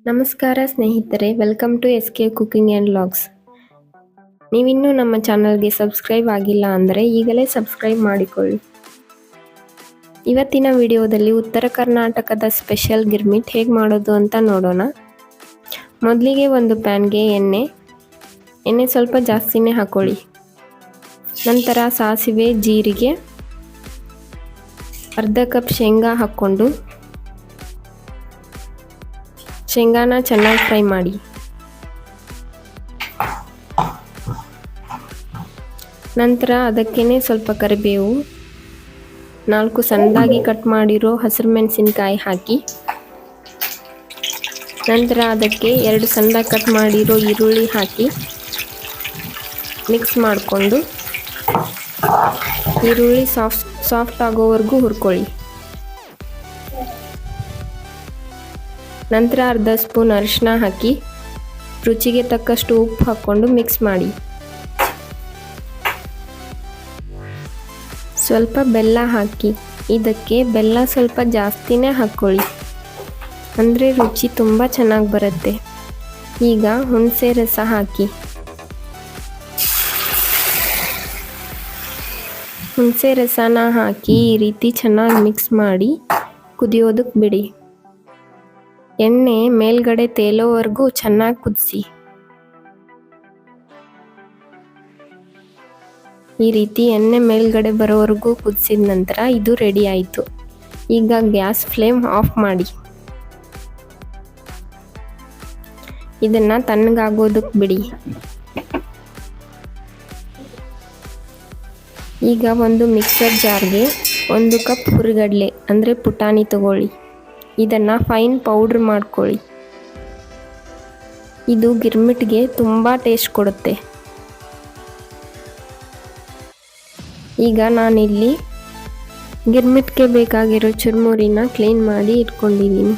ನಮಸ್ಕಾರ ಸ್ನೇಹಿತರೆ, welcome to SK cooking and vlogs. ನೀವಿನ್ನೂ ನಮ್ಮ ಚಾನಲ್ಗೆ ಸಬ್ಸ್ಕ್ರೈಬ್ ಆಗಿಲ್ಲ ಅಂದರೆ ಈಗಲೇ ಸಬ್ಸ್ಕ್ರೈಬ್ ಮಾಡಿಕೊಳ್ಳಿ. ಇವತ್ತಿನ ವಿಡಿಯೋದಲ್ಲಿ ಉತ್ತರ ಕರ್ನಾಟಕದ ಸ್ಪೆಷಲ್ ಗಿರ್ಮಿಟ್ ಹೇಗೆ ಮಾಡೋದು ಅಂತ ನೋಡೋಣ. ಮೊದಲಿಗೆ ಒಂದು ಪ್ಯಾನ್ಗೆ ಎಣ್ಣೆ ಸ್ವಲ್ಪ ಜಾಸ್ತಿನೇ ಹಾಕೊಳ್ಳಿ. ನಂತರ ಸಾಸಿವೆ, ಜೀರಿಗೆ, ಅರ್ಧ ಕಪ್ ಶೇಂಗಾ ಹಾಕ್ಕೊಂಡು ಶೇಂಗಾನ ಚೆನ್ನಾಗಿ ಫ್ರೈ ಮಾಡಿ. ನಂತರ ಅದಕ್ಕೇನೆ ಸ್ವಲ್ಪ ಕರಿಬೇವು, 4 ಸಣ್ಣದಾಗಿ ಕಟ್ ಮಾಡಿರೋ ಹಸಿರು ಮೆಣಸಿನಕಾಯಿ ಹಾಕಿ. ನಂತರ ಅದಕ್ಕೆ 2 ಸಣ್ಣದಾಗಿ ಕಟ್ ಮಾಡಿರೋ ಈರುಳ್ಳಿ ಹಾಕಿ ಮಿಕ್ಸ್ ಮಾಡಿಕೊಂಡು ಈರುಳ್ಳಿ ಸಾಫ್ಟ್ ಆಗೋವರೆಗೂ ಹುರ್ಕೊಳ್ಳಿ. ನಂತರ ಅರ್ಧ ಸ್ಪೂನ್ ಅರಿಶಿನ ಹಾಕಿ ರುಚಿಗೆ ತಕ್ಕಷ್ಟು ಉಪ್ಪು ಹಾಕ್ಕೊಂಡು ಮಿಕ್ಸ್ ಮಾಡಿ. ಸ್ವಲ್ಪ ಬೆಲ್ಲ ಹಾಕಿ. ಇದಕ್ಕೆ ಬೆಲ್ಲ ಸ್ವಲ್ಪ ಜಾಸ್ತಿನೇ ಹಾಕ್ಕೊಳ್ಳಿ, ಅಂದರೆ ರುಚಿ ತುಂಬ ಚೆನ್ನಾಗಿ ಬರುತ್ತೆ. ಈಗ ಹುಣಸೆ ರಸ ಹಾಕಿ. ಹುಣಸೆ ರಸನ ಹಾಕಿ ಈ ರೀತಿ ಚೆನ್ನಾಗಿ ಮಿಕ್ಸ್ ಮಾಡಿ ಕುದಿಯೋದಕ್ಕೆ ಬಿಡಿ. ಎಣ್ಣೆ ಮೇಲ್ಗಡೆ ತೇಲೋವರೆಗೂ ಚೆನ್ನಾಗಿ ಕುದಿಸಿ. ಈ ರೀತಿ ಎಣ್ಣೆ ಮೇಲ್ಗಡೆ ಬರೋವರೆಗೂ ಕುದಿಸಿದ ನಂತರ ಇದು ರೆಡಿ ಆಯಿತು. ಈಗ ಗ್ಯಾಸ್ ಫ್ಲೇಮ್ ಆಫ್ ಮಾಡಿ ಇದನ್ನು ತಣ್ಣಗಾಗೋದಕ್ಕೆ ಬಿಡಿ. ಈಗ ಒಂದು ಮಿಕ್ಸರ್ ಜಾರ್ಗೆ 1 ಕಪ್ ಹುರಿಗಡಲೆ ಅಂದರೆ ಪುಟಾಣಿ ತಗೊಳ್ಳಿ. ಇದನ್ನು ಫೈನ್ ಪೌಡ್ರ್ ಮಾಡ್ಕೊಳ್ಳಿ. ಇದು ಗಿರ್ಮಿಟ್ಗೆ ತುಂಬ ಟೇಸ್ಟ್ ಕೊಡುತ್ತೆ. ಈಗ ನಾನಿಲ್ಲಿ ಗಿರ್ಮಿಟ್ಗೆ ಬೇಕಾಗಿರೋ ಚುರುಮುರಿನ ಕ್ಲೀನ್ ಮಾಡಿ ಇಟ್ಕೊಂಡಿದ್ದೀನಿ.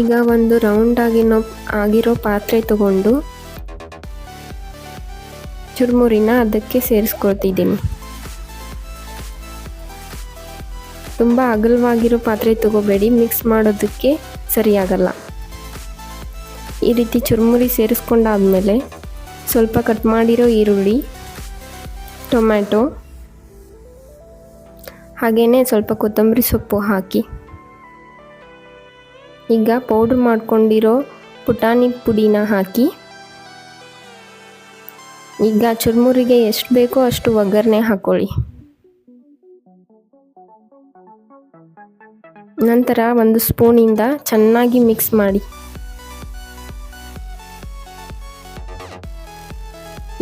ಈಗ ಒಂದು ರೌಂಡ್ ಆಗಿರೋ ಪಾತ್ರೆ ತಗೊಂಡು ಚುರುಮುರಿನ ಅದಕ್ಕೆ ಸೇರಿಸ್ಕೊಳ್ತಿದ್ದೀನಿ. ತುಂಬ ಅಗಲವಾಗಿರೋ ಪಾತ್ರೆ ತಗೋಬೇಡಿ, ಮಿಕ್ಸ್ ಮಾಡೋದಕ್ಕೆ ಸರಿಯಾಗಲ್ಲ. ಈ ರೀತಿ ಚುರುಮುರಿ ಸೇರಿಸ್ಕೊಂಡಾದ್ಮೇಲೆ ಸ್ವಲ್ಪ ಕಟ್ ಮಾಡಿರೋ ಈರುಳ್ಳಿ, ಟೊಮ್ಯಾಟೊ, ಹಾಗೆಯೇ ಸ್ವಲ್ಪ ಕೊತ್ತಂಬರಿ ಸೊಪ್ಪು ಹಾಕಿ. ಈಗ ಪೌಡ್ರ್ ಮಾಡ್ಕೊಂಡಿರೋ ಪುಟಾಣಿ ಪುಡಿನ ಹಾಕಿ. ಈಗ ಚುರುಮುರಿಗೆ ಎಷ್ಟು ಬೇಕೋ ಅಷ್ಟು ಒಗ್ಗರಣೆ ಹಾಕ್ಕೊಳ್ಳಿ. ನಂತರ 1 ಸ್ಪೂನಿಂದ ಚೆನ್ನಾಗಿ ಮಿಕ್ಸ್ ಮಾಡಿ.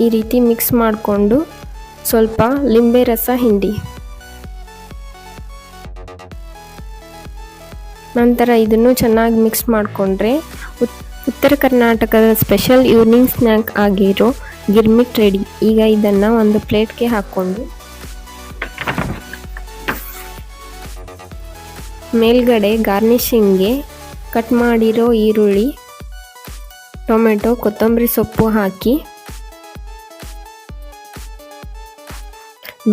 ಈ ರೀತಿ ಮಿಕ್ಸ್ ಮಾಡಿಕೊಂಡು ಸ್ವಲ್ಪ ಲಿಂಬೆ ರಸ ಹಿಂಡಿ. ನಂತರ ಇದನ್ನು ಚೆನ್ನಾಗಿ ಮಿಕ್ಸ್ ಮಾಡಿಕೊಂಡ್ರೆ ಉತ್ತರ ಕರ್ನಾಟಕದ ಸ್ಪೆಷಲ್ ಈವ್ನಿಂಗ್ ಸ್ನ್ಯಾಕ್ ಆಗಿರೋ ಗಿರ್ಮಿಟ್ ರೆಡಿ. ಈಗ ಇದನ್ನು ಒಂದು ಪ್ಲೇಟ್ಗೆ ಹಾಕ್ಕೊಂಡು ಮೇಲ್ಗಡೆ ಗಾರ್ನಿಷಿಂಗ್ಗೆ ಕಟ್ ಮಾಡಿರೋ ಈರುಳ್ಳಿ, ಟೊಮೆಟೊ, ಕೊತ್ತಂಬರಿ ಸೊಪ್ಪು ಹಾಕಿ.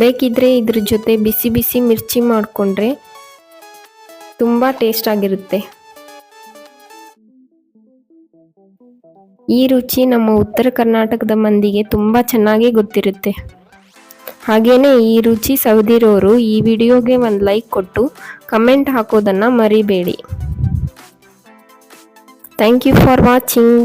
ಬೇಕಿದ್ರೆ ಇದ್ರ ಜೊತೆ ಬಿಸಿ ಬಿಸಿ ಮಿರ್ಚಿ ಮಾಡಿಕೊಂಡ್ರೆ ತುಂಬ ಟೇಸ್ಟ್ ಆಗಿರುತ್ತೆ. ಈ ರುಚಿ ನಮ್ಮ ಉತ್ತರ ಕರ್ನಾಟಕದ ಮಂದಿಗೆ ತುಂಬ ಚೆನ್ನಾಗಿ ಗೊತ್ತಿರುತ್ತೆ. ಹಾಗೆಯೇ ಈ ರುಚಿ ಸವಿದಿರೋರು ಈ ವಿಡಿಯೋಗೆ ಒಂದು ಲೈಕ್ ಕೊಟ್ಟು ಕಮೆಂಟ್ ಹಾಕೋದನ್ನು ಮರಿಬೇಡಿ. Thank you for watching.